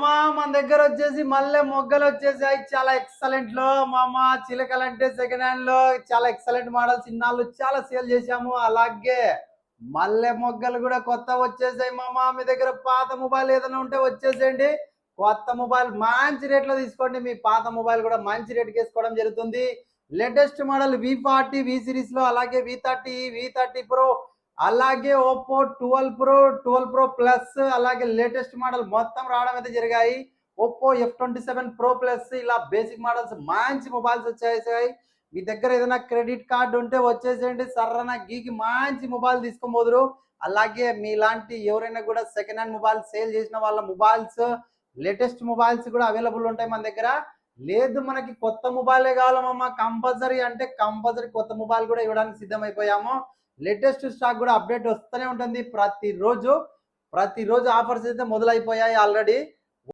మన దగ్గర వచ్చేసి మల్లె మొగ్గలు వచ్చేసాయి చాలా ఎక్సలెంట్ లో మామ. చిలకలు అంటే సెకండ్ హ్యాండ్ లో చాలా ఎక్సలెంట్ మోడల్స్ ఇన్నాళ్ళు చాలా సేల్ చేశాము. అలాగే మల్లె మొగ్గలు కూడా కొత్త వచ్చేసాయి మామ. మీ దగ్గర పాత మొబైల్ ఏదైనా ఉంటే వచ్చేసేయండి. కొత్త మొబైల్ మంచి రేట్ లో తీసుకోండి. మీ పాత మొబైల్ కూడా మంచి రేట్ వేసుకోవడం జరుగుతుంది. Latest model V40 V series లో, అలాగే V30 V30 Pro, అలాగే ఓప్పో 12 Pro ప్లస్, అలాగే లేటెస్ట్ మోడల్ మొత్తం రావడం అయితే జరిగాయి. ఓప్పో F27 Pro ప్లస్, ఇలా బేసిక్ మోడల్స్ మంచి మొబైల్స్ వచ్చేసాయి. మీ దగ్గర ఏదైనా క్రెడిట్ కార్డు ఉంటే వచ్చేసేయండి. సర్రన గీకి మంచి మొబైల్ తీసుకోబోదురు. అలాగే మీలాంటి ఎవరైనా కూడా సెకండ్ హ్యాండ్ మొబైల్ సేల్ చేసిన వాళ్ళ మొబైల్స్, లేటెస్ట్ మొబైల్స్ కూడా అవైలబుల్ ఉంటాయి మన దగ్గర. లేదు మనకి కొత్త మొబైలే కావాలమ్మా కంపల్సరీ అంటే కంపల్సరీ కొత్త మొబైల్ కూడా ఇవ్వడానికి సిద్ధమైపోయాము. లేటెస్ట్ స్టాక్ కూడా అప్డేట్ వస్తూనే ఉంటుంది ప్రతిరోజు. ఆఫర్స్ అయితే మొదలైపోయాయి ఆల్రెడీ.